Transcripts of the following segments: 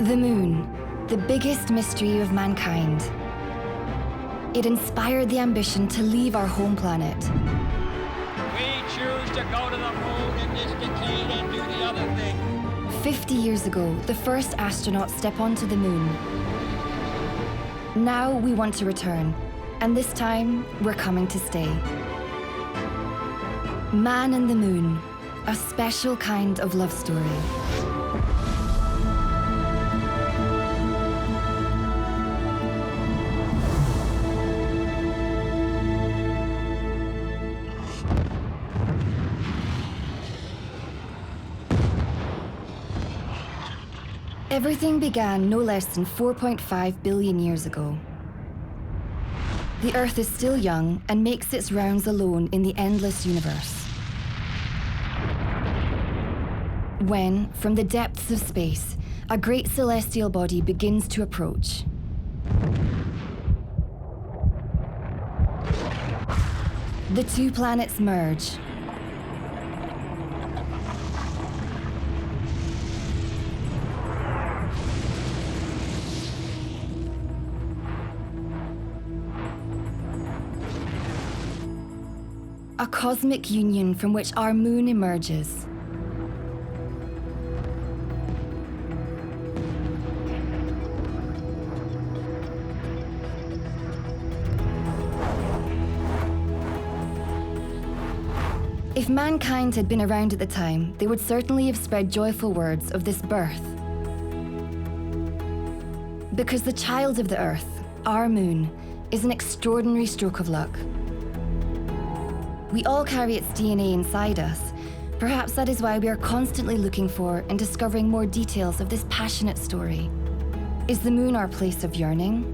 The moon, the biggest mystery of mankind. It inspired the ambition to leave our home planet. We choose to go to the moon in this decade and do the other thing. 50 years ago, the first astronauts step onto the moon. Now we want to return, and this time we're coming to stay. Man and the Moon, a special kind of love story. Everything began no less than 4.5 billion years ago. The Earth is still young and makes its rounds alone in the endless universe. When, from the depths of space, a great celestial body begins to approach. The two planets merge. A cosmic union from which our moon emerges. If mankind had been around at the time, they would certainly have spread joyful words of this birth. Because the child of the Earth, our moon, is an extraordinary stroke of luck. We all carry its DNA inside us. Perhaps that is why we are constantly looking for and discovering more details of this passionate story. Is the moon our place of yearning?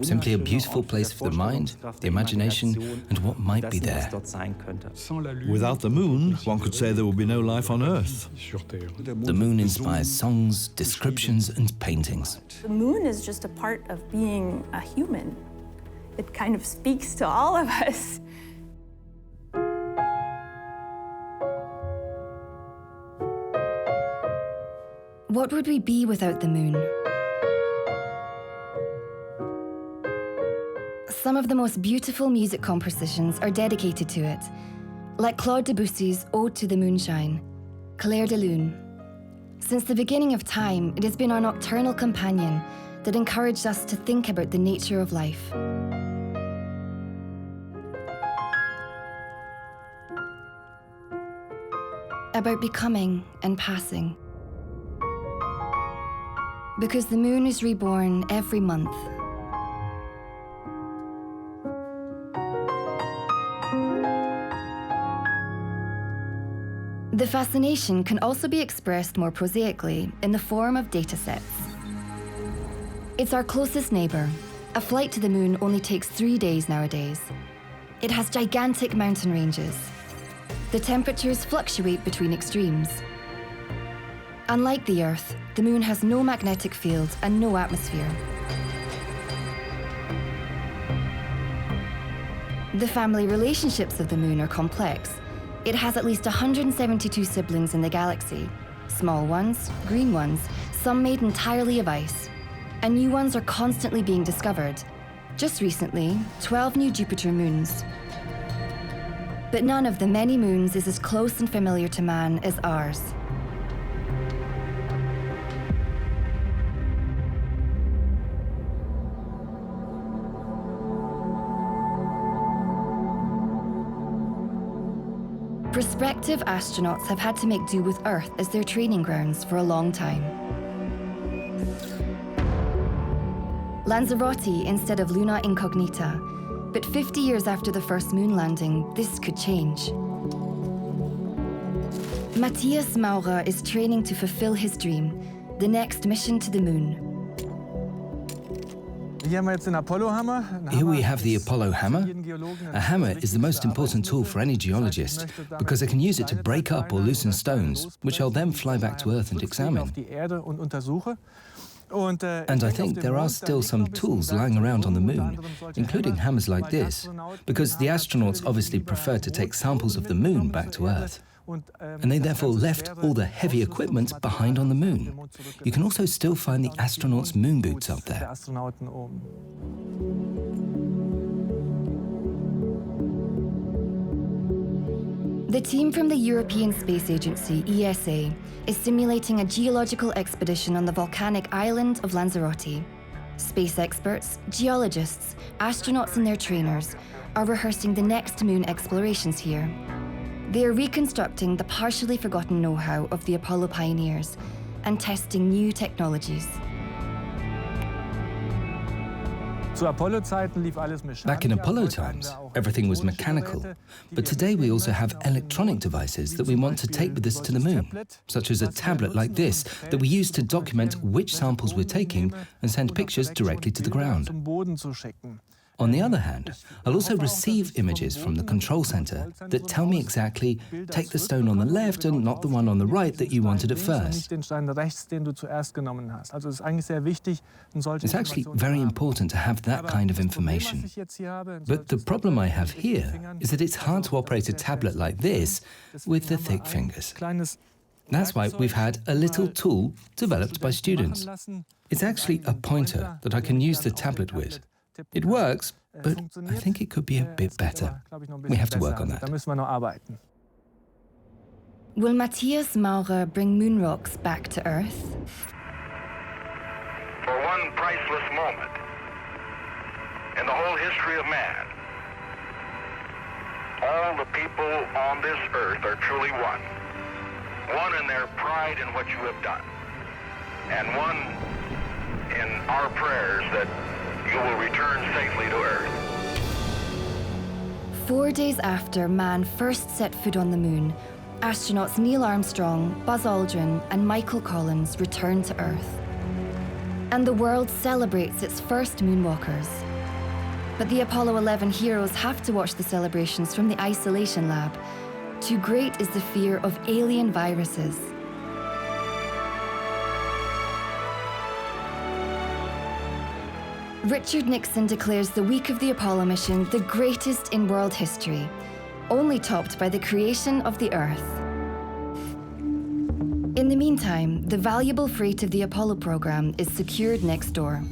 Simply a beautiful place for the mind, the imagination, and what might be there. Without the moon, one could say there would be no life on Earth. The moon inspires songs, descriptions, and paintings. The moon is just a part of being a human. It kind of speaks to all of us. What would we be without the moon? Some of the most beautiful music compositions are dedicated to it, like Claude Debussy's Ode to the Moonshine, Clair de Lune. Since the beginning of time, it has been our nocturnal companion that encouraged us to think about the nature of life. About becoming and passing. Because the moon is reborn every month. The fascination can also be expressed more prosaically in the form of datasets. It's our closest neighbor. A flight to the moon only takes 3 days nowadays. It has gigantic mountain ranges. The temperatures fluctuate between extremes. Unlike the Earth, the moon has no magnetic field and no atmosphere. The family relationships of the moon are complex. It has at least 172 siblings in the galaxy. Small ones, green ones, some made entirely of ice. And new ones are constantly being discovered. Just recently, 12 new Jupiter moons. But none of the many moons is as close and familiar to man as ours. Prospective astronauts have had to make do with Earth as their training grounds for a long time. Lanzarote instead of Luna Incognita. But 50 years after the first moon landing, this could change. Matthias Maurer is training to fulfill his dream, the next mission to the moon. Here we have the Apollo hammer. A hammer is the most important tool for any geologist because they can use it to break up or loosen stones, which they'll then fly back to Earth and examine. And I think there are still some tools lying around on the moon, including hammers like this, because the astronauts obviously prefer to take samples of the moon back to Earth. and they therefore left all the heavy equipment behind on the moon. You can also still find the astronauts' moon boots up there. The team from the European Space Agency, ESA, is simulating a geological expedition on the volcanic island of Lanzarote. Space experts, geologists, astronauts and their trainers are rehearsing the next moon explorations here. They are reconstructing the partially forgotten know-how of the Apollo pioneers and testing new technologies. Back in Apollo times, everything was mechanical. But today we also have electronic devices that we want to take with us to the moon, such as a tablet like this that we use to document which samples we're taking and send pictures directly to the ground. On the other hand, I'll also receive images from the control center that tell me exactly, take the stone on the left and not the one on the right that you wanted at first. It's actually very important to have that kind of information. But the problem I have here is that it's hard to operate a tablet like this with the thick fingers. That's why we've had a little tool developed by students. It's actually a pointer that I can use the tablet with. It works, but I think it could be a bit better. We have to work on that. Will Matthias Maurer bring moon rocks back to Earth? For one priceless moment in the whole history of man, all the people on this earth are truly one. One in their pride in what you have done, and one in our prayers that you will return safely to Earth. 4 days after man first set foot on the moon, astronauts Neil Armstrong, Buzz Aldrin, and Michael Collins returned to Earth. And the world celebrates its first moonwalkers. But the Apollo 11 heroes have to watch the celebrations from the isolation lab. Too great is the fear of alien viruses. Richard Nixon declares the week of the Apollo mission the greatest in world history, only topped by the creation of the Earth. In the meantime, the valuable freight of the Apollo program is secured next door.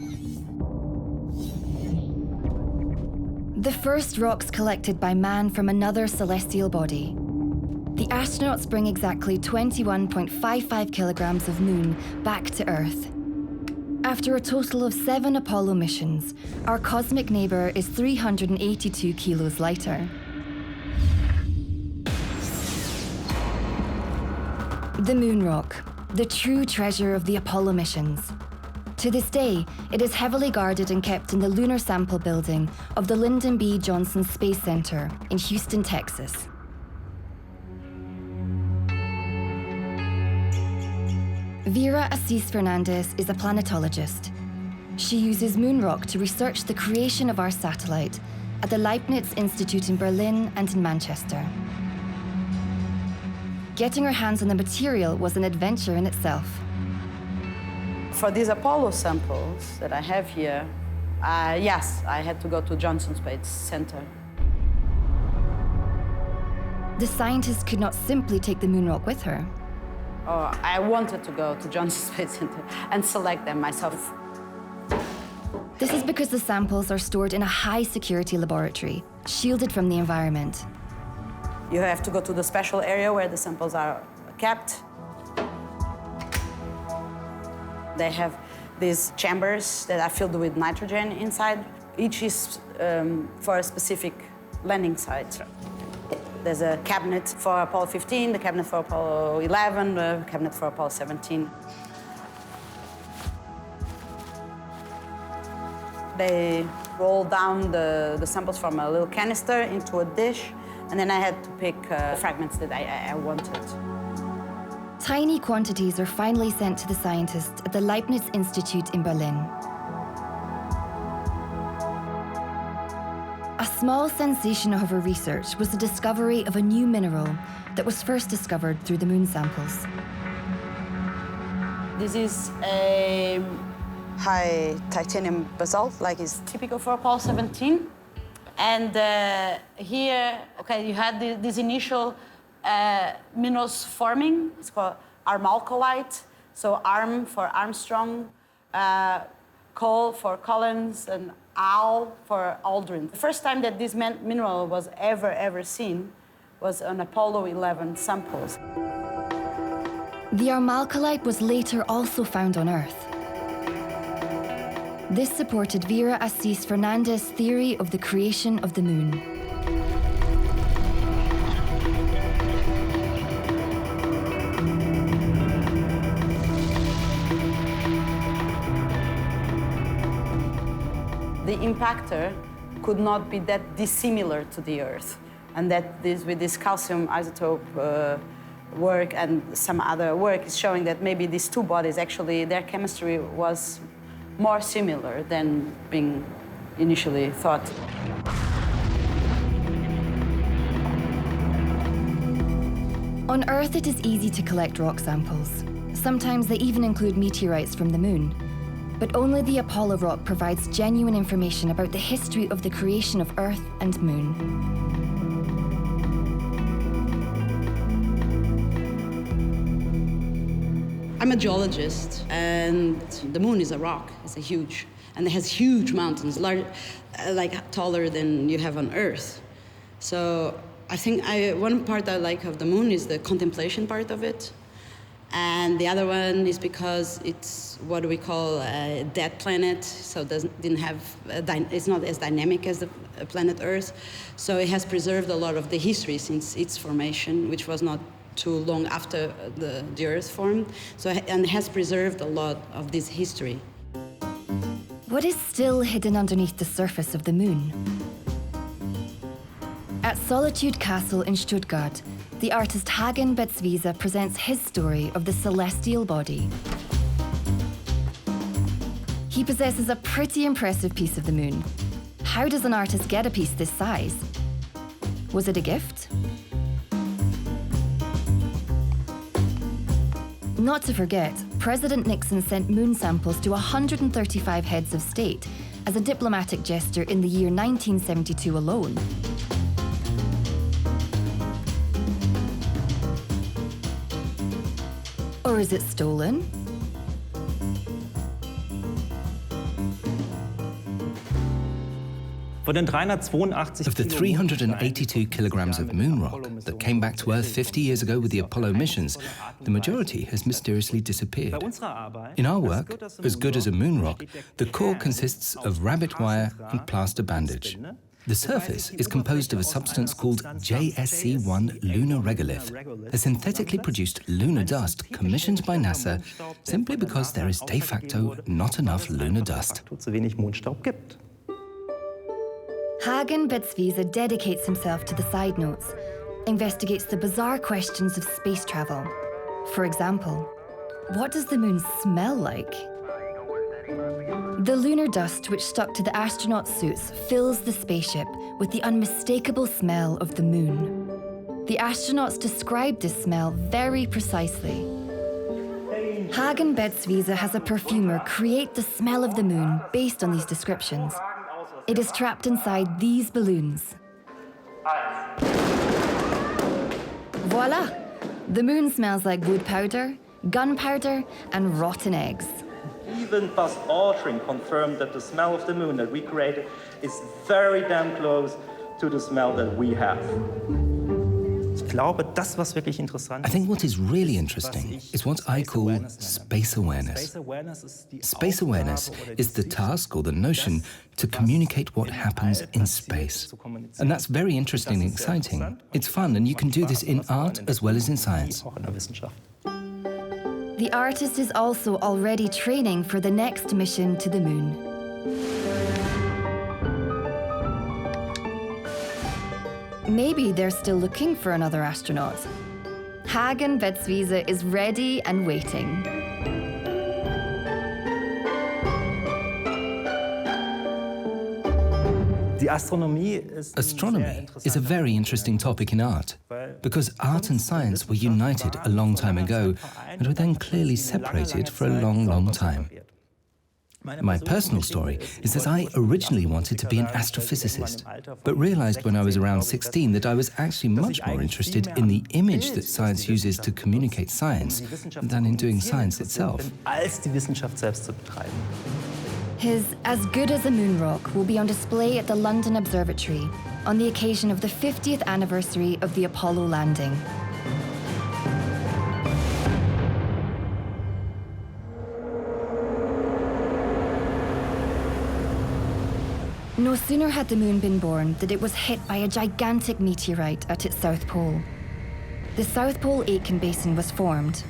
The first rocks collected by man from another celestial body. The astronauts bring exactly 21.55 kilograms of moon back to Earth. After a total of 7 Apollo missions, our cosmic neighbor is 382 kilos lighter. The moon rock, the true treasure of the Apollo missions. To this day, it is heavily guarded and kept in the lunar sample building of the Lyndon B. Johnson Space Center in Houston, Texas. Vera Assis Fernandez is a planetologist. She uses moon rock to research the creation of our satellite at the Leibniz Institute in Berlin and in Manchester. Getting her hands on the material was an adventure in itself. For these Apollo samples that I have here, yes, I had to go to Johnson Space Center. The scientist could not simply take the moon rock with her. I wanted to go to Johnson Space Center and select them myself. This is because the samples are stored in a high-security laboratory, shielded from the environment. You have to go to the special area where the samples are kept. They have these chambers that are filled with nitrogen inside. Each is for a specific landing site. There's a cabinet for Apollo 15, the cabinet for Apollo 11, the cabinet for Apollo 17. They roll down the samples from a little canister into a dish, and then I had to pick fragments that I wanted. Tiny quantities are finally sent to the scientists at the Leibniz Institute in Berlin. A small sensation of her research was the discovery of a new mineral that was first discovered through the moon samples. This is a high titanium basalt, like is typical for Apollo 17. And here, okay, you had this initial minerals forming. It's called armalcolite. So arm for Armstrong, coal for Collins, and Al for Aldrin. The first time that this mineral was ever seen was on Apollo 11 samples. The armalcolite was later also found on Earth. This supported Vera Assis Fernandez's theory of the creation of the moon. The impactor could not be that dissimilar to the Earth, and that with this calcium isotope work and some other work is showing that maybe these two bodies, actually, their chemistry was more similar than being initially thought. On Earth, it is easy to collect rock samples. Sometimes they even include meteorites from the moon. But only the Apollo rock provides genuine information about the history of the creation of Earth and Moon. I'm a geologist, and the moon is a rock. It's a huge, and it has huge mountains, large, like taller than you have on Earth. So I think one part I like of the moon is the contemplation part of it. And the other one is because it's what we call a dead planet, so it's not as dynamic as the planet Earth. So it has preserved a lot of the history since its formation, which was not too long after the Earth formed. And it has preserved a lot of this history. What is still hidden underneath the surface of the moon? At Solitude Castle in Stuttgart, the artist Hagen Betzwiese presents his story of the celestial body. He possesses a pretty impressive piece of the moon. How does an artist get a piece this size? Was it a gift? Not to forget, President Nixon sent moon samples to 135 heads of state as a diplomatic gesture in the year 1972 alone. Or is it stolen? Of the 382 kilograms of moon rock that came back to Earth 50 years ago with the Apollo missions, the majority has mysteriously disappeared. In our work, As Good as a Moon Rock, the core consists of rabbit wire and plaster bandage. The surface is composed of a substance called JSC1 lunar regolith, a synthetically produced lunar dust commissioned by NASA simply because there is de facto not enough lunar dust. Hagen Betzwiese dedicates himself to the side notes, investigates the bizarre questions of space travel. For example, what does the moon smell like? The lunar dust which stuck to the astronauts' suits fills the spaceship with the unmistakable smell of the moon. The astronauts described this smell very precisely. Hagen Betzwiese has a perfumer create the smell of the moon based on these descriptions. It is trapped inside these balloons. Voila! The moon smells like wood powder, gunpowder, and rotten eggs. Even Buzz Aldrin confirmed that the smell of the moon that we created is very damn close to the smell that we have. I think what is really interesting is what I call space awareness. Space awareness is the task or the notion to communicate what happens in space. And that's very interesting and exciting. It's fun, and you can do this in art as well as in science. The artist is also already training for the next mission to the moon. Maybe they're still looking for another astronaut. Hagen Betzwiese is ready and waiting. Astronomy is a very interesting topic in art, because art and science were united a long time ago and were then clearly separated for a long, long time. My personal story is that I originally wanted to be an astrophysicist, but realized when I was around 16 that I was actually much more interested in the image that science uses to communicate science than in doing science itself. His As Good as a Moon Rock will be on display at the London Observatory on the occasion of the 50th anniversary of the Apollo landing. No sooner had the moon been born than it was hit by a gigantic meteorite at its south pole. The South Pole Aitken Basin was formed.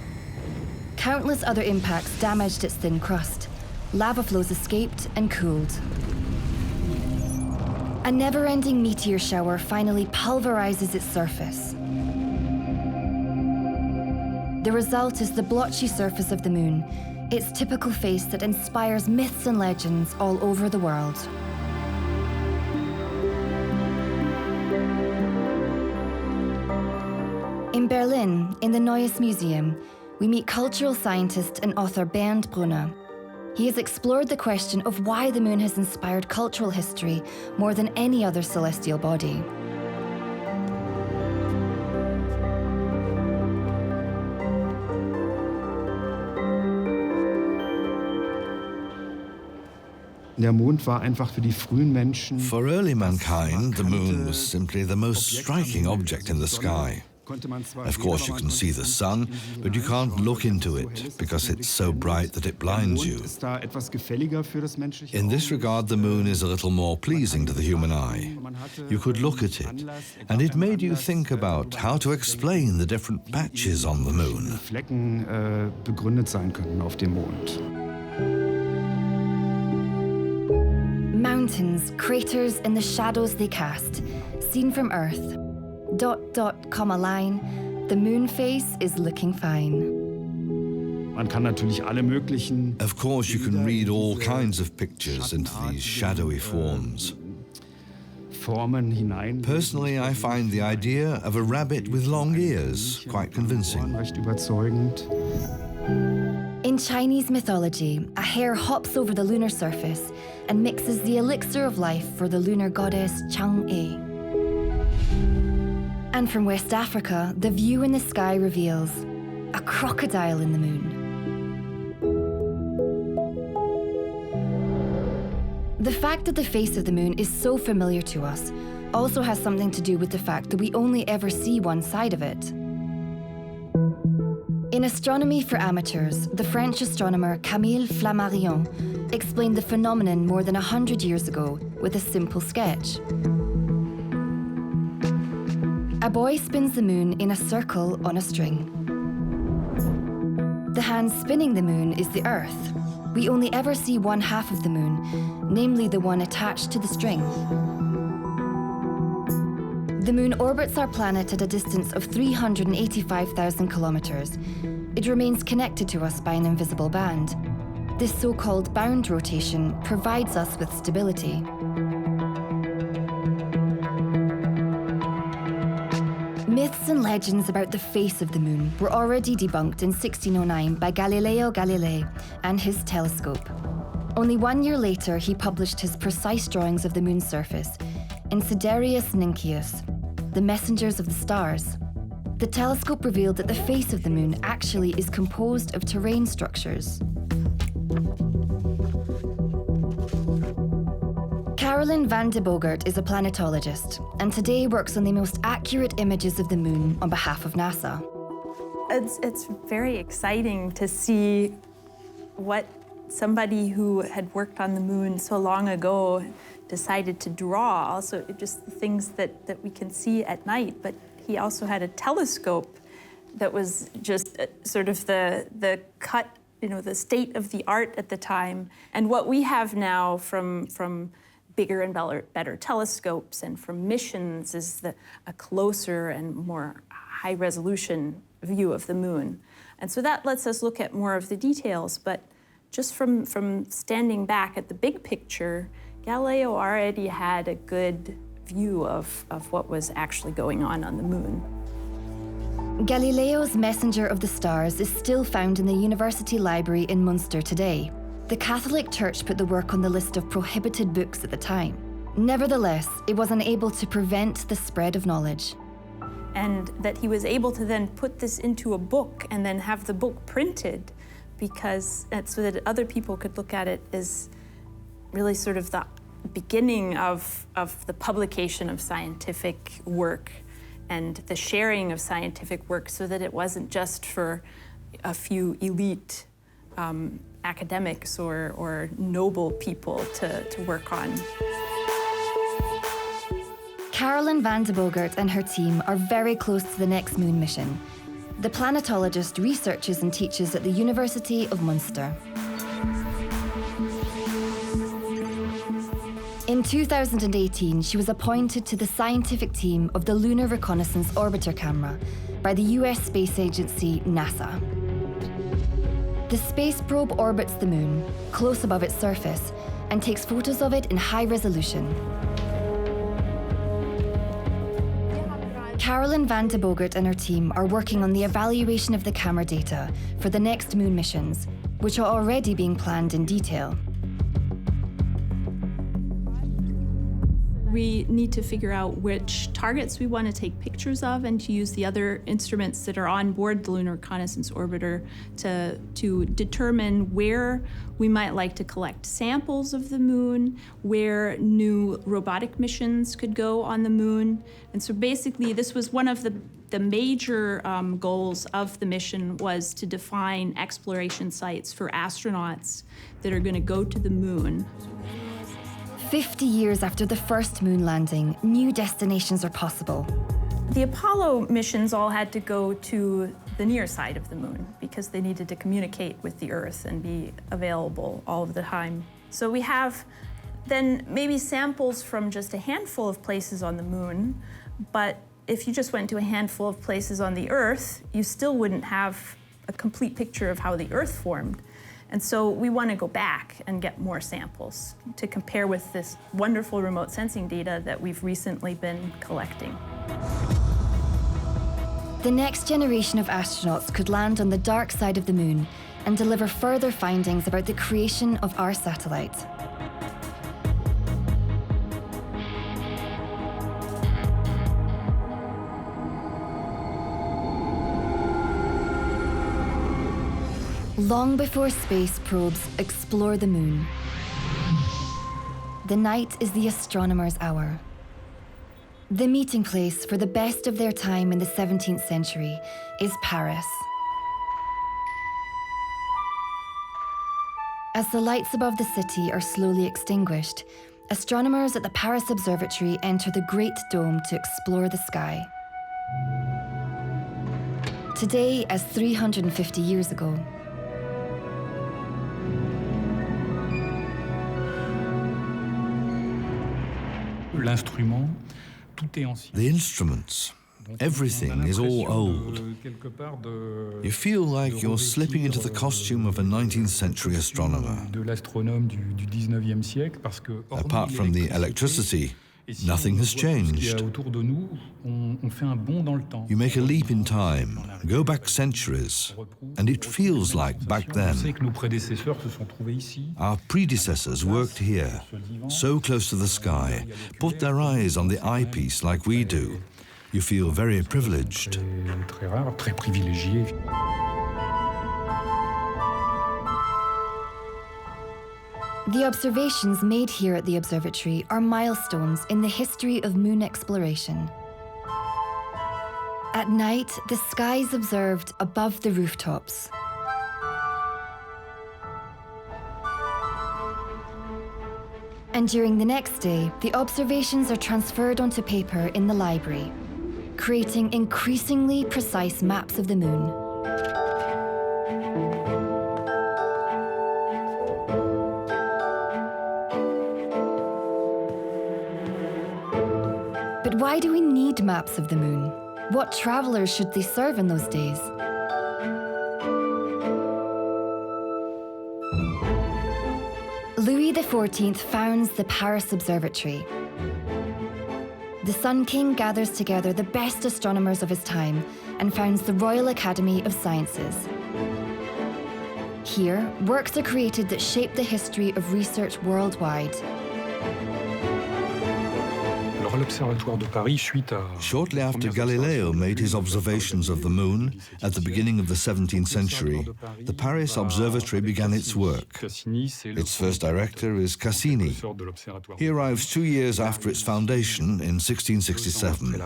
Countless other impacts damaged its thin crust. Lava flows escaped and cooled. A never-ending meteor shower finally pulverizes its surface. The result is the blotchy surface of the moon, its typical face that inspires myths and legends all over the world. In Berlin, in the Neues Museum, we meet cultural scientist and author Bernd Brunner. He has explored the question of why the moon has inspired cultural history more than any other celestial body. For early mankind, the moon was simply the most striking object in the sky. Of course, you can see the sun, but you can't look into it because it's so bright that it blinds you. In this regard, the moon is a little more pleasing to the human eye. You could look at it, and it made you think about how to explain the different patches on the moon. Mountains, craters, and the shadows they cast, seen from Earth. ... comma line, the moon face is looking fine. Of course, you can read all kinds of pictures into these shadowy forms. Personally, I find the idea of a rabbit with long ears quite convincing. In Chinese mythology, a hare hops over the lunar surface and mixes the elixir of life for the lunar goddess Chang'e. And from West Africa, the view in the sky reveals a crocodile in the moon. The fact that the face of the moon is so familiar to us also has something to do with the fact that we only ever see one side of it. In Astronomy for Amateurs, the French astronomer Camille Flammarion explained the phenomenon more than 100 years ago with a simple sketch. A boy spins the moon in a circle on a string. The hand spinning the moon is the Earth. We only ever see one half of the moon, namely the one attached to the string. The moon orbits our planet at a distance of 385,000 kilometers. It remains connected to us by an invisible band. This so-called bound rotation provides us with stability. Myths and legends about the face of the moon were already debunked in 1609 by Galileo Galilei and his telescope. Only 1 year later, he published his precise drawings of the moon's surface in Sidereus Nuntius, The Messengers of the Stars. The telescope revealed that the face of the moon actually is composed of terrain structures. Carolyn van de Bogert is a planetologist and today works on the most accurate images of the moon on behalf of NASA. It's very exciting to see what somebody who had worked on the moon so long ago decided to draw. Also, just the things that we can see at night, but he also had a telescope that was just sort of the cut, the state of the art at the time. And what we have now from bigger and better telescopes and from missions is a closer and more high-resolution view of the moon. And so that lets us look at more of the details, but just from standing back at the big picture, Galileo already had a good view of what was actually going on the moon. Galileo's Messenger of the Stars is still found in the University Library in Munster today. The Catholic Church put the work on the list of prohibited books at the time. Nevertheless, it was unable to prevent the spread of knowledge. And that he was able to then put this into a book and then have the book printed so that other people could look at it is really sort of the beginning of the publication of scientific work and the sharing of scientific work, so that it wasn't just for a few elite academics or noble people to work on. Carolyn van de Bogert and her team are very close to the next moon mission. The planetologist researches and teaches at the University of Munster. In 2018, she was appointed to the scientific team of the Lunar Reconnaissance Orbiter Camera by the US space agency NASA. The space probe orbits the moon, close above its surface, and takes photos of it in high resolution. Carolyn van de Bogert and her team are working on the evaluation of the camera data for the next moon missions, which are already being planned in detail. We need to figure out which targets we want to take pictures of and to use the other instruments that are on board the Lunar Reconnaissance Orbiter to determine where we might like to collect samples of the moon, where new robotic missions could go on the moon. And so basically this was one of the major goals of the mission, was to define exploration sites for astronauts that are going to go to the moon. 50 years after the first moon landing, new destinations are possible. The Apollo missions all had to go to the near side of the moon because they needed to communicate with the Earth and be available all of the time. So we have then maybe samples from just a handful of places on the moon, but if you just went to a handful of places on the Earth, you still wouldn't have a complete picture of how the Earth formed. And so we want to go back and get more samples to compare with this wonderful remote sensing data that we've recently been collecting. The next generation of astronauts could land on the dark side of the moon and deliver further findings about the creation of our satellite. Long before space probes explore the moon, the night is the astronomer's hour. The meeting place for the best of their time in the 17th century is Paris. As the lights above the city are slowly extinguished, astronomers at the Paris Observatory enter the Great Dome to explore the sky. Today, as 350 years ago, the instruments, everything is all old. You feel like you're slipping into the costume of a 19th century astronomer. Apart from the electricity, nothing has changed. You make a leap in time, go back centuries, and it feels like back then. Our predecessors worked here, so close to the sky, put their eyes on the eyepiece like we do. You feel very privileged. The observations made here at the observatory are milestones in the history of moon exploration. At night, the sky is observed above the rooftops. And during the next day, the observations are transferred onto paper in the library, creating increasingly precise maps of the moon. But why do we need maps of the moon? What travelers should they serve in those days? Louis XIV founds the Paris Observatory. The Sun King gathers together the best astronomers of his time and founds the Royal Academy of Sciences. Here, works are created that shape the history of research worldwide. Shortly after Galileo made his observations of the moon at the beginning of the 17th century, the Paris Observatory began its work. Its first director is Cassini. He arrives 2 years after its foundation in 1667.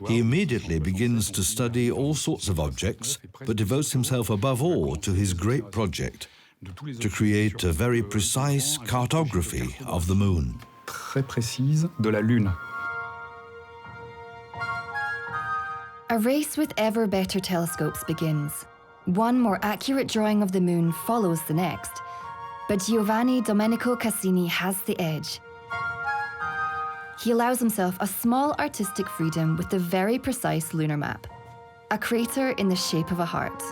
He immediately begins to study all sorts of objects, but devotes himself above all to his great project, to create a very precise cartography of the moon. Très précise de la Lune. A race with ever better telescopes begins. One more accurate drawing of the moon follows the next. But Giovanni Domenico Cassini has the edge. He allows himself a small artistic freedom with the very precise lunar map, a crater in the shape of a heart.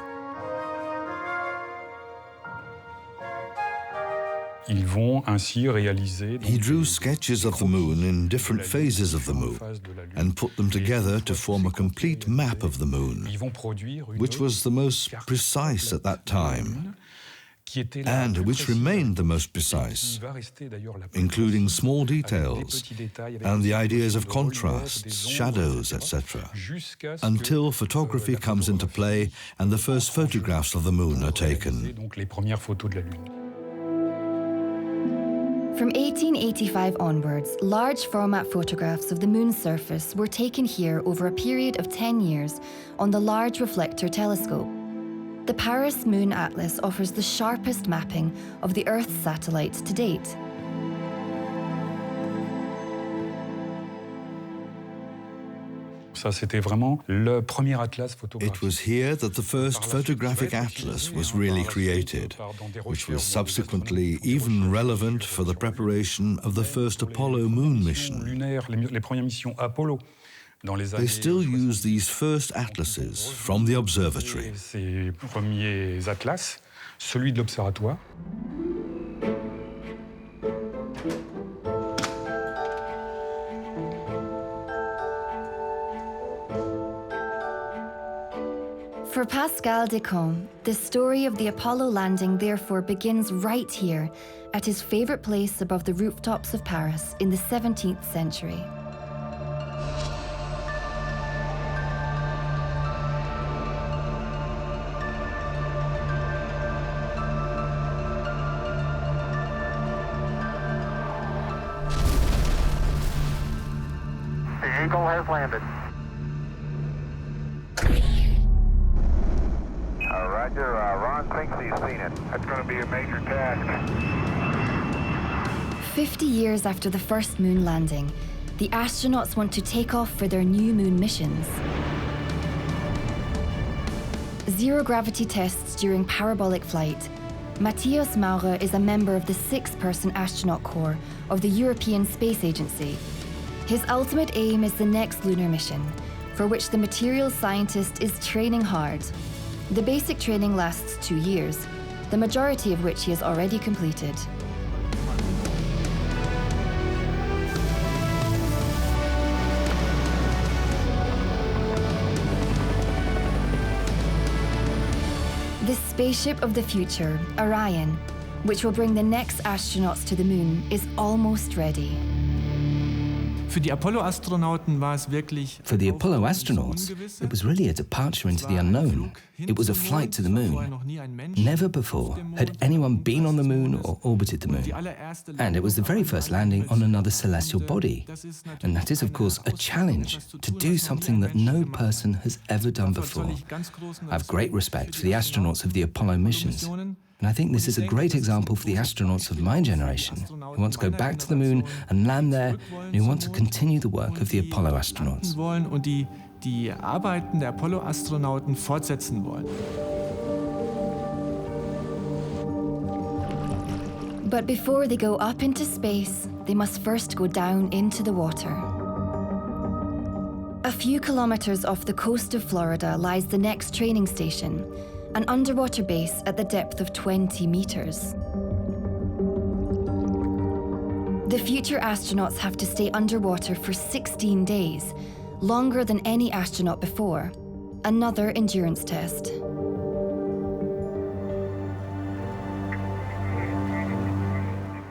He drew sketches of the moon in different phases of the moon and put them together to form a complete map of the moon, which was the most precise at that time, and which remained the most precise, including small details and the ideas of contrasts, shadows, etc., until photography comes into play and the first photographs of the moon are taken. From 1885 onwards, large format photographs of the moon's surface were taken here over a period of 10 years on the Large Reflector Telescope. The Paris Moon Atlas offers the sharpest mapping of the Earth's satellites to date. It was here that the first photographic atlas was really created, which was subsequently even relevant for the preparation of the first Apollo moon mission. They still use these first atlases from the observatory. For Pascal Descamps, the story of the Apollo landing therefore begins right here, at his favorite place above the rooftops of Paris in the 17th century. The Eagle has landed. Roger, Ron thinks he's seen it. That's going to be a major task. 50 years after the first moon landing, the astronauts want to take off for their new moon missions. Zero-gravity tests during parabolic flight. Matthias Maurer is a member of the 6-person astronaut corps of the European Space Agency. His ultimate aim is the next lunar mission, for which the materials scientist is training hard. The basic training lasts 2 years, the majority of which he has already completed. The spaceship of the future, Orion, which will bring the next astronauts to the moon, is almost ready. For the Apollo astronauts, it was really a departure into the unknown. It was a flight to the moon. Never before had anyone been on the moon or orbited the moon. And it was the very first landing on another celestial body. And that is, of course, a challenge to do something that no person has ever done before. I have great respect for the astronauts of the Apollo missions. And I think this is a great example for the astronauts of my generation, who want to go back to the moon and land there, and who want to continue the work of the Apollo astronauts. Die Arbeiten der Apollo-Astronauten fortsetzen wollen. But before they go up into space, they must first go down into the water. A few kilometers off the coast of Florida lies the next training station, an underwater base at the depth of 20 meters. The future astronauts have to stay underwater for 16 days, longer than any astronaut before. Another endurance test.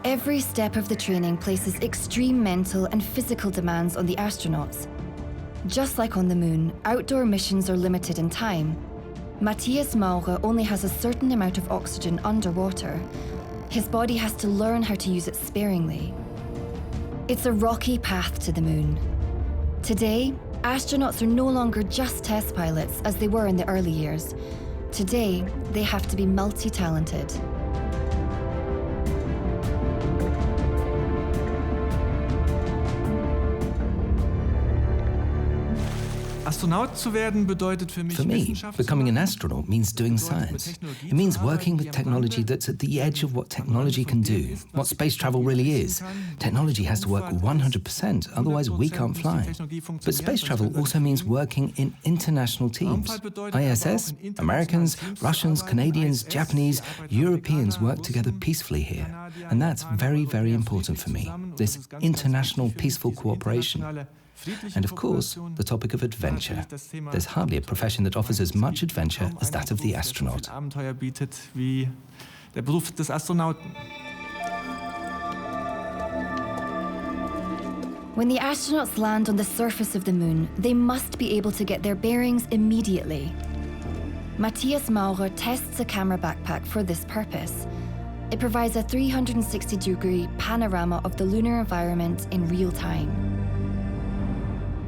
Every step of the training places extreme mental and physical demands on the astronauts. Just like on the moon, outdoor missions are limited in time. Matthias Maurer only has a certain amount of oxygen underwater. His body has to learn how to use it sparingly. It's a rocky path to the moon. Today, astronauts are no longer just test pilots as they were in the early years. Today, they have to be multi-talented. Astronaut zu werden bedeutet für mich For me, Wissenschaft zu becoming an machen. astronaut means doing science. It means working with technology that's at the edge of what technology can do, what space travel really is. Technology has to work 100%, otherwise we can't fly. But space travel also means working in international teams. ISS, Americans, Russians, Canadians, Japanese, Europeans work together peacefully here. And that's very, very important for me, this international peaceful cooperation. And of course, the topic of adventure. There's hardly a profession that offers as much adventure as that of the astronaut. Abenteuer bietet wie der Beruf des Astronauten. When the astronauts land on the surface of the moon, they must be able to get their bearings immediately. Matthias Maurer tests a camera backpack for this purpose. It provides a 360-degree panorama of the lunar environment in real time.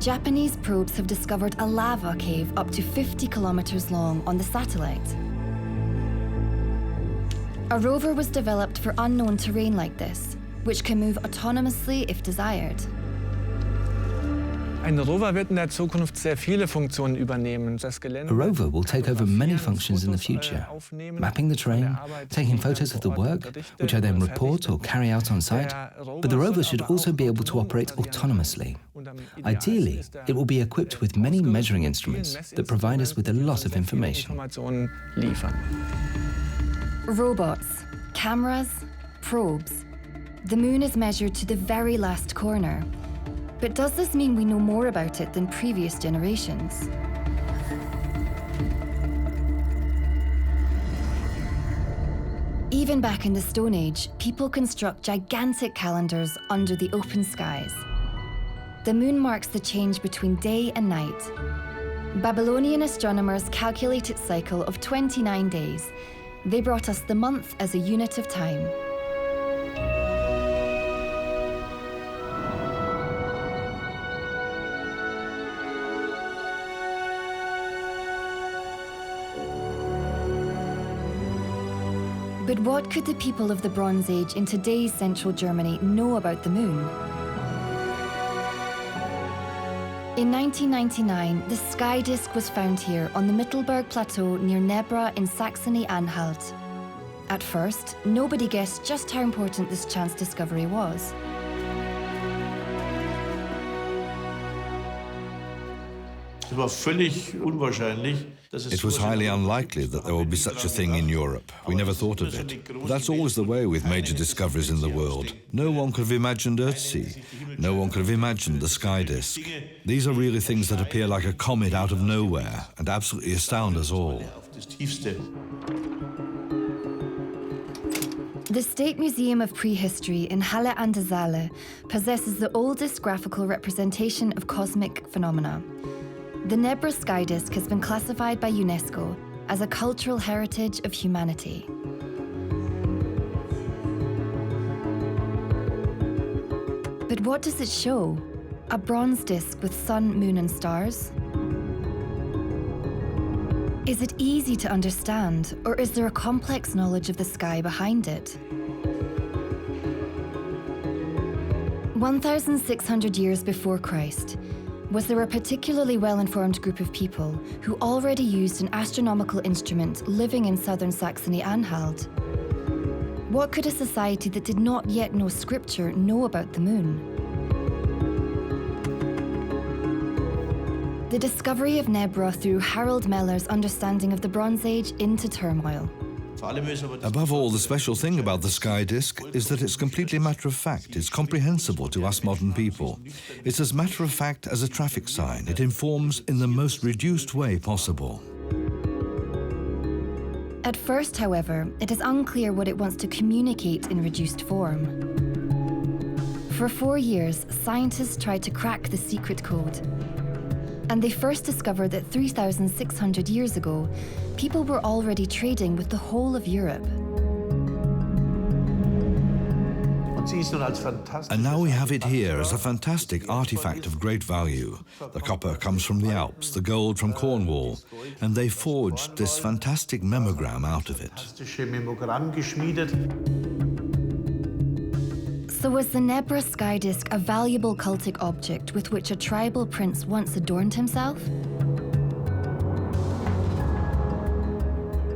Japanese probes have discovered a lava cave up to 50 kilometers long on the satellite. A rover was developed for unknown terrain like this, which can move autonomously if desired. Ein Rover wird in der Zukunft sehr viele Funktionen übernehmen. Das Gelände A rover will take over many functions in the future, mapping the terrain, taking photos of the work, which I then report or carry out on site. But the rover should also be able to operate autonomously. Ideally, it will be equipped with many measuring instruments that provide us with a lot of information. Robots, cameras, probes. The moon is measured to the very last corner. But does this mean we know more about it than previous generations? Even back in the Stone Age, people construct gigantic calendars under the open skies. The moon marks the change between day and night. Babylonian astronomers calculate its cycle of 29 days. They brought us the month as a unit of time. But what could the people of the Bronze Age in today's central Germany know about the moon? In 1999, the sky disk was found here on the Mittelberg Plateau near Nebra in Saxony-Anhalt. At first, nobody guessed just how important this chance discovery was. It was highly unlikely that there would be such a thing in Europe. We never thought of it. But that's always the way with major discoveries in the world. No one could have imagined Earthsea. No one could have imagined the sky disk. These are really things that appear like a comet out of nowhere and absolutely astound us all. The State Museum of Prehistory in Halle an der Saale possesses the oldest graphical representation of cosmic phenomena. The Nebra sky disk has been classified by UNESCO as a cultural heritage of humanity. But what does it show? A bronze disk with sun, moon, and stars? Is it easy to understand, or is there a complex knowledge of the sky behind it? 1,600 years before Christ, was there a particularly well-informed group of people who already used an astronomical instrument living in southern Saxony-Anhalt? What could a society that did not yet know scripture know about the moon? The discovery of Nebra threw Harold Meller's understanding of the Bronze Age into turmoil. Above all, the special thing about the sky disk is that it's completely matter-of-fact. It's comprehensible to us modern people. It's as matter-of-fact as a traffic sign. It informs in the most reduced way possible. At first, however, it is unclear what it wants to communicate in reduced form. For 4 years, scientists tried to crack the secret code. And they first discovered that 3,600 years ago, people were already trading with the whole of Europe. And now we have it here as a fantastic artifact of great value. The copper comes from the Alps, the gold from Cornwall, and they forged this fantastic memogram out of it. So was the Nebra sky disk a valuable cultic object with which a tribal prince once adorned himself?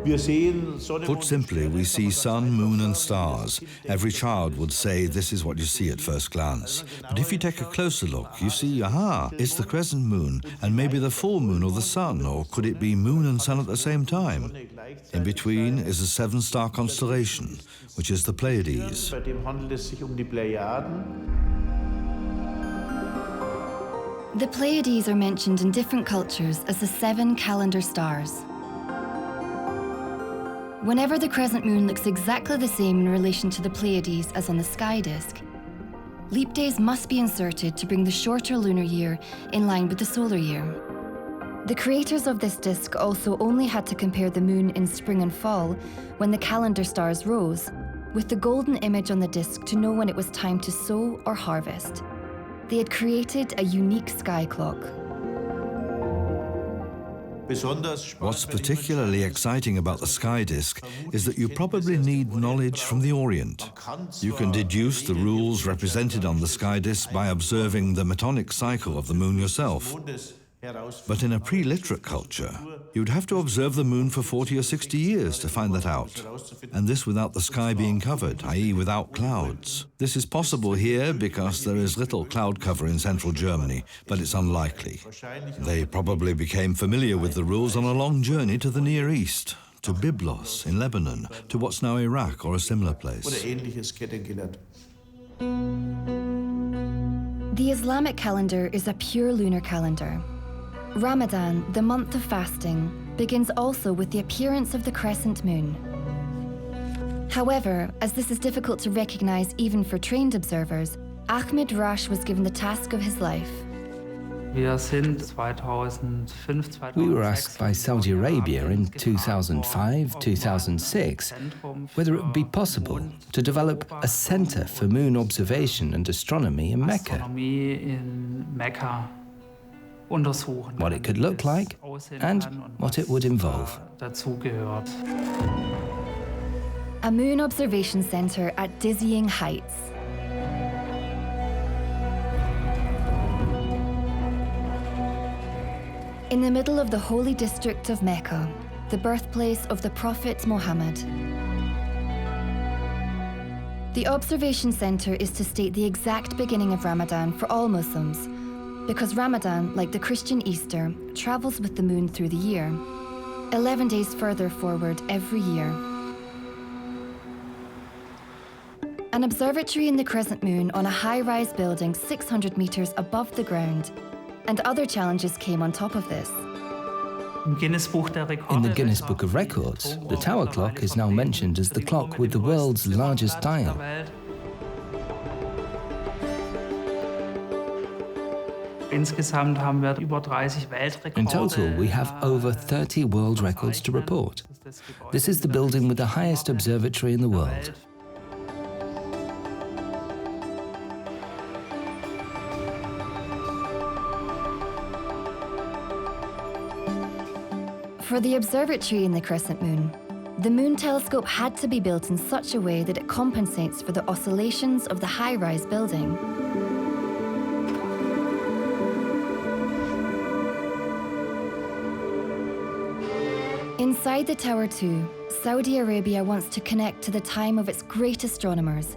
Put simply, we see sun, moon and stars. Every child would say this is what you see at first glance. But if you take a closer look, you see, aha, it's the crescent moon, and maybe the full moon or the sun, or could it be moon and sun at the same time? In between is a 7-star constellation, which is the Pleiades. The Pleiades are mentioned in different cultures as the 7 calendar stars. Whenever the crescent moon looks exactly the same in relation to the Pleiades as on the sky disk, leap days must be inserted to bring the shorter lunar year in line with the solar year. The creators of this disk also only had to compare the moon in spring and fall, when the calendar stars rose, with the golden image on the disk to know when it was time to sow or harvest. They had created a unique sky clock. What's particularly exciting about the sky disk is that you probably need knowledge from the Orient. You can deduce the rules represented on the sky disk by observing the metonic cycle of the moon yourself. But in a pre-literate culture, you'd have to observe the moon for 40 or 60 years to find that out. And this without the sky being covered, i.e. without clouds. This is possible here because there is little cloud cover in central Germany, but it's unlikely. They probably became familiar with the rules on a long journey to the Near East, to Byblos in Lebanon, to what's now Iraq or a similar place. The Islamic calendar is a pure lunar calendar. Ramadan, the month of fasting, begins also with the appearance of the crescent moon. However, as this is difficult to recognize even for trained observers, Ahmed Rash was given the task of his life. We were asked by Saudi Arabia in 2005, 2006, whether it would be possible to develop a center for moon observation and astronomy in Mecca. What it could look like and what it would involve. A moon observation center at dizzying heights. In the middle of the holy district of Mecca, the birthplace of the Prophet Muhammad. The observation center is to state the exact beginning of Ramadan for all Muslims, because Ramadan, like the Christian Easter, travels with the moon through the year, 11 days further forward every year. An observatory in the crescent moon on a high-rise building 600 meters above the ground, and other challenges came on top of this. In the Guinness Book of Records, the tower clock is now mentioned as the clock with the world's largest dial. In total, we have over 30 world records to report. This is the building with the highest observatory in the world. For the observatory in the crescent moon, the moon telescope had to be built in such a way that it compensates for the oscillations of the high-rise building. Inside the tower too, Saudi Arabia wants to connect to the time of its great astronomers,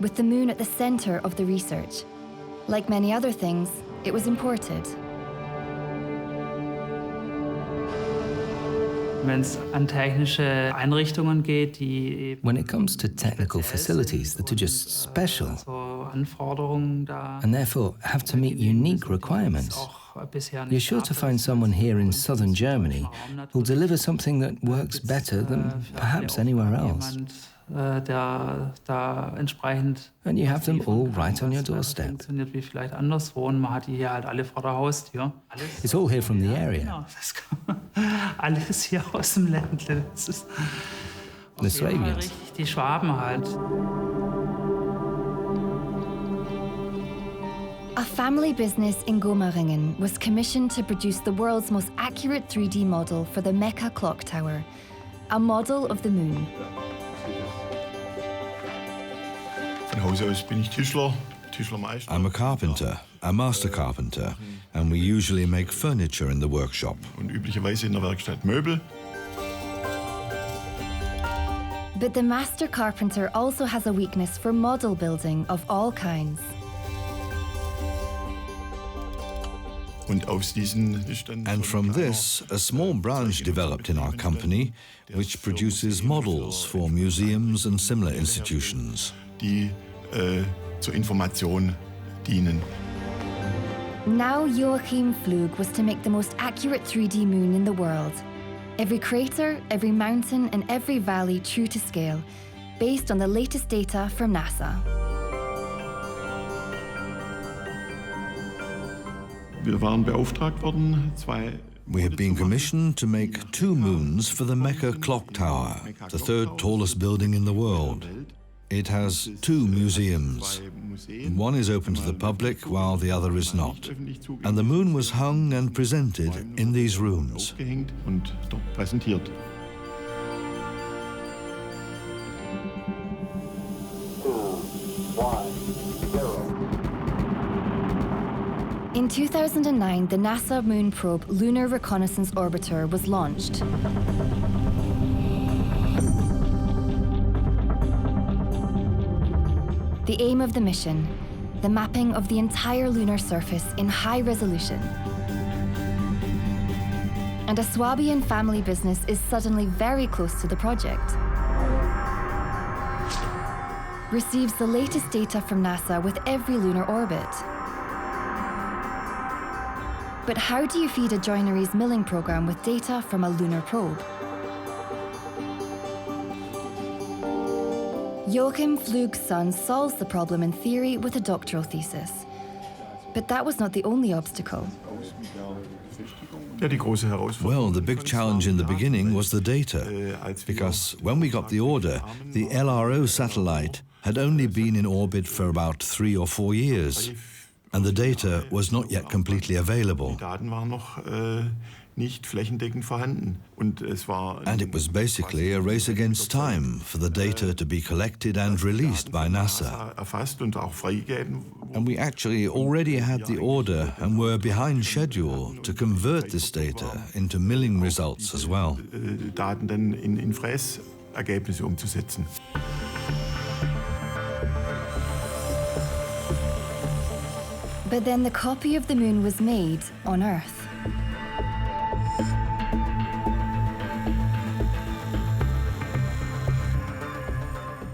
with the moon at the center of the research. Like many other things, it was imported. When it comes to technical facilities that are just special, and therefore have to meet unique requirements, You're sure to find someone here in southern Germany who'll deliver something that works better than perhaps anywhere else. And you have them all right on your doorstep. It's all here from the area. The Swabians. A family business in Gomaringen was commissioned to produce the world's most accurate 3D model for the Mecca clock tower, a model of the moon. I'm a carpenter, a master carpenter, and we usually make furniture in the workshop. But the master carpenter also has a weakness for model building of all kinds. And from this, a small branch developed in our company, which produces models for museums and similar institutions. Now Joachim Flug was to make the most accurate 3D moon in the world. Every crater, every mountain, and every valley true to scale, based on the latest data from NASA. We have been commissioned to make 2 moons for the Mecca clock tower, the 3rd tallest building in the world. It has 2 museums. One is open to the public, while the other is not. And the moon was hung and presented in these rooms. In 2009, the NASA moon probe Lunar Reconnaissance Orbiter was launched. The aim of the mission, the mapping of the entire lunar surface in high resolution. And a Swabian family business is suddenly very close to the project. Receives the latest data from NASA with every lunar orbit. But how do you feed a joineries milling program with data from a lunar probe? Joachim Flug's son solves the problem in theory with a doctoral thesis. But that was not the only obstacle. Well, the big challenge in the beginning was the data, because when we got the order, the LRO satellite had only been in orbit for about 3 or 4 years, and the data was not yet completely available. And it was basically a race against time for the data to be collected and released by NASA. And we actually already had the order and were behind schedule to convert this data into milling results as well. But then the copy of the moon was made on Earth.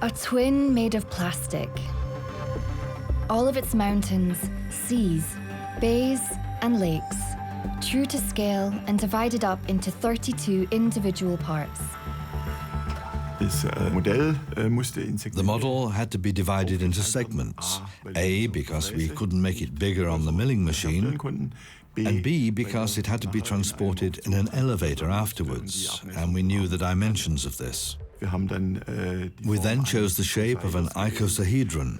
A twin made of plastic. All of its mountains, seas, bays, and lakes, true to scale and divided up into 32 individual parts. The model had to be divided into segments. A, because we couldn't make it bigger on the milling machine, and B, because it had to be transported in an elevator afterwards, and we knew the dimensions of this. We then chose the shape of an icosahedron.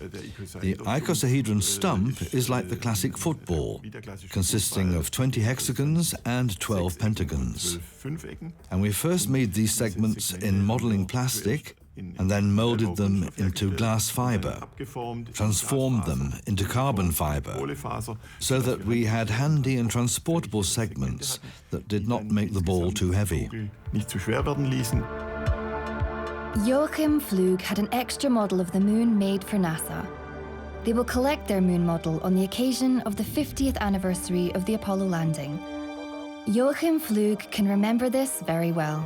The icosahedron stump is like the classic football, consisting of 20 hexagons and 12 pentagons. And we first made these segments in modeling plastic, and then molded them into glass fiber, transformed them into carbon fiber, so that we had handy and transportable segments that did not make the ball too heavy. Joachim Flug had an extra model of the moon made for NASA. They will collect their moon model on the occasion of the 50th anniversary of the Apollo landing. Joachim Flug can remember this very well.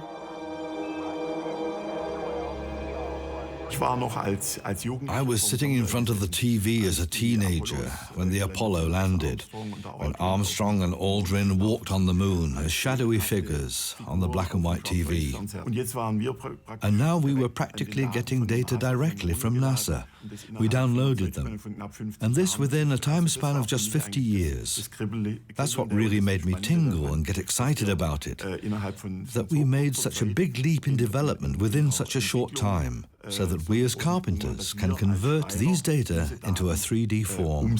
I was sitting in front of the TV as a teenager when the Apollo landed, when Armstrong and Aldrin walked on the moon as shadowy figures on the black and white TV. And now we were practically getting data directly from NASA. We downloaded them. And this within a time span of just 50 years. That's what really made me tingle and get excited about it, that we made such a big leap in development within such a short time, so that we as carpenters can convert these data into a 3D form.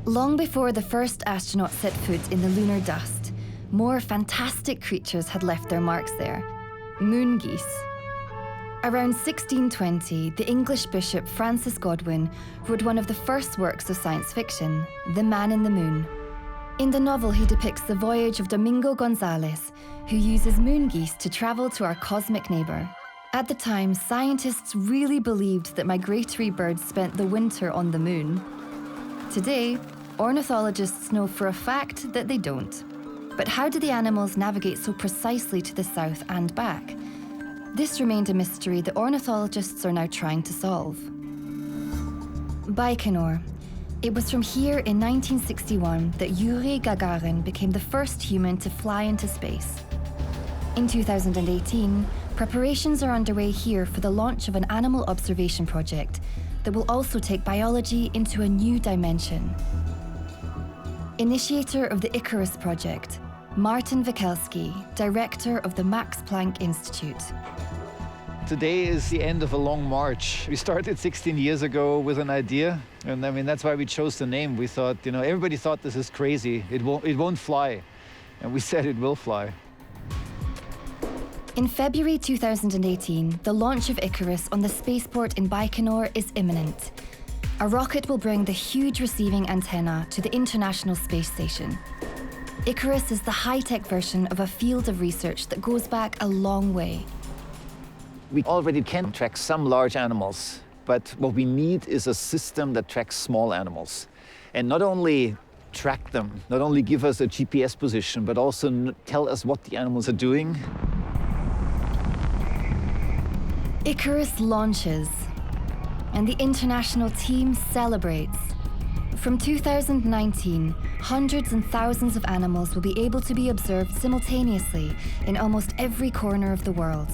Long before the first astronaut set foot in the lunar dust, more fantastic creatures had left their marks there. Moon geese. Around 1620, the English bishop Francis Godwin wrote one of the first works of science fiction, The Man in the Moon. In the novel, he depicts the voyage of Domingo Gonzalez, who uses moon geese to travel to our cosmic neighbor. At the time, scientists really believed that migratory birds spent the winter on the moon. Today, ornithologists know for a fact that they don't. But how do the animals navigate so precisely to the south and back? This remained a mystery that ornithologists are now trying to solve. Baikonur. It was from here in 1961 that Yuri Gagarin became the first human to fly into space. In 2018, preparations are underway here for the launch of an animal observation project that will also take biology into a new dimension. Initiator of the ICARUS project, Martin Wikelski, director of the Max Planck Institute. Today is the end of a long march. We started 16 years ago with an idea, and I mean that's why we chose the name. We thought, everybody thought this is crazy. It won't fly, and we said it will fly. In February 2018, the launch of ICARUS on the spaceport in Baikonur is imminent. A rocket will bring the huge receiving antenna to the International Space Station. ICARUS is the high-tech version of a field of research that goes back a long way. We already can track some large animals, but what we need is a system that tracks small animals. And not only track them, not only give us a GPS position, but also tell us what the animals are doing. ICARUS launches, and the international team celebrates. From 2019, hundreds and thousands of animals will be able to be observed simultaneously in almost every corner of the world.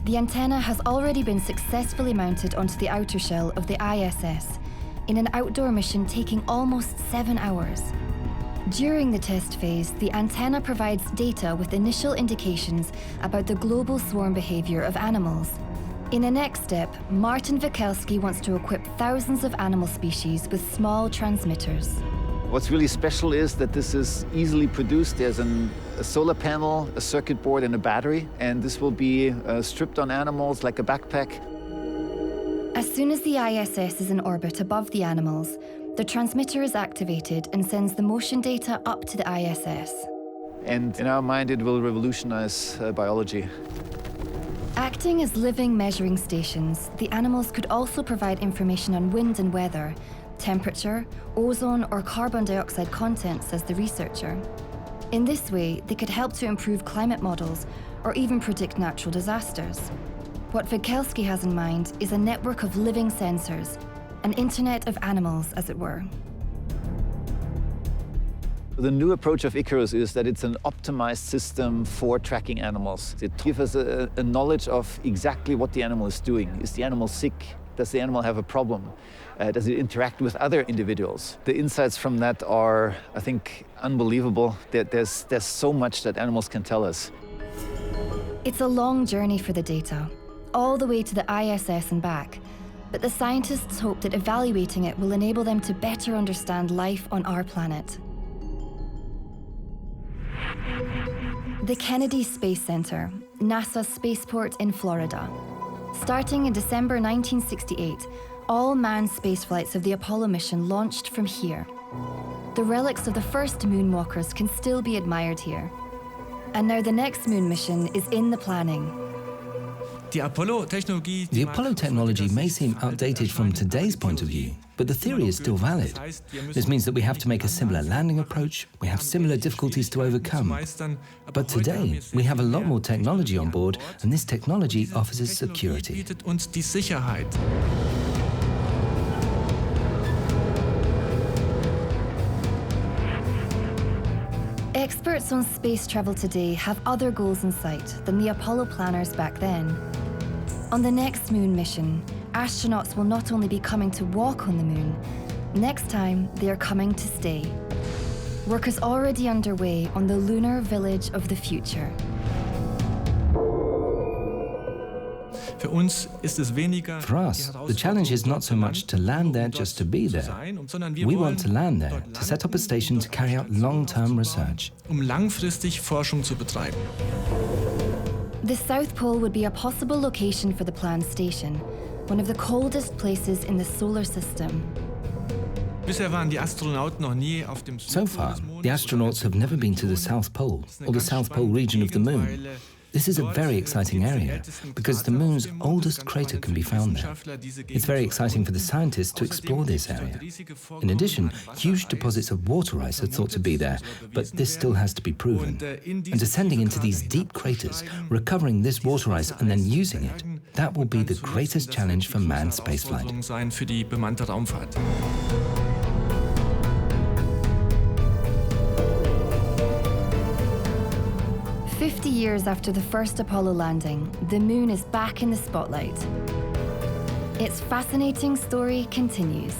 The antenna has already been successfully mounted onto the outer shell of the ISS in an outdoor mission taking almost 7 hours. During the test phase, the antenna provides data with initial indications about the global swarm behavior of animals. In a next step, Martin Wikelski wants to equip thousands of animal species with small transmitters. What's really special is that this is easily produced. There's a solar panel, a circuit board, and a battery, and this will be stripped on animals like a backpack. As soon as the ISS is in orbit above the animals, the transmitter is activated and sends the motion data up to the ISS. And in our mind, it will revolutionize biology. Acting as living measuring stations, the animals could also provide information on wind and weather, temperature, ozone, or carbon dioxide content, says the researcher. In this way, they could help to improve climate models or even predict natural disasters. What Wikelski has in mind is a network of living sensors, an internet of animals, as it were. The new approach of ICARUS is that it's an optimized system for tracking animals. It gives us a knowledge of exactly what the animal is doing. Is the animal sick? Does the animal have a problem? Does it interact with other individuals? The insights from that are, I think, unbelievable. There's so much that animals can tell us. It's a long journey for the data, all the way to the ISS and back. But the scientists hope that evaluating it will enable them to better understand life on our planet. The Kennedy Space Center, NASA's spaceport in Florida. Starting in December 1968, all manned spaceflights of the Apollo mission launched from here. The relics of the first moonwalkers can still be admired here. And now the next moon mission is in the planning. The Apollo technology may seem outdated from today's point of view, but the theory is still valid. This means that we have to make a similar landing approach, we have similar difficulties to overcome. But today, we have a lot more technology on board, and this technology offers us security. Experts on space travel today have other goals in sight than the Apollo planners back then. On the next moon mission, astronauts will not only be coming to walk on the moon, next time they are coming to stay. Work is already underway on the lunar village of the future. For us, the challenge is not so much to land there just to be there. We want to land there to set up a station to carry out long-term research. The South Pole would be a possible location for the planned station, one of the coldest places in the solar system. So far, the astronauts have never been to the South Pole or the South Pole region of the Moon. This is a very exciting area because the Moon's oldest crater can be found there. It's very exciting for the scientists to explore this area. In addition, huge deposits of water ice are thought to be there, but this still has to be proven. And descending into these deep craters, recovering this water ice and then using it, that will be the greatest challenge for manned spaceflight. 50 years after the first Apollo landing, the Moon is back in the spotlight. Its fascinating story continues.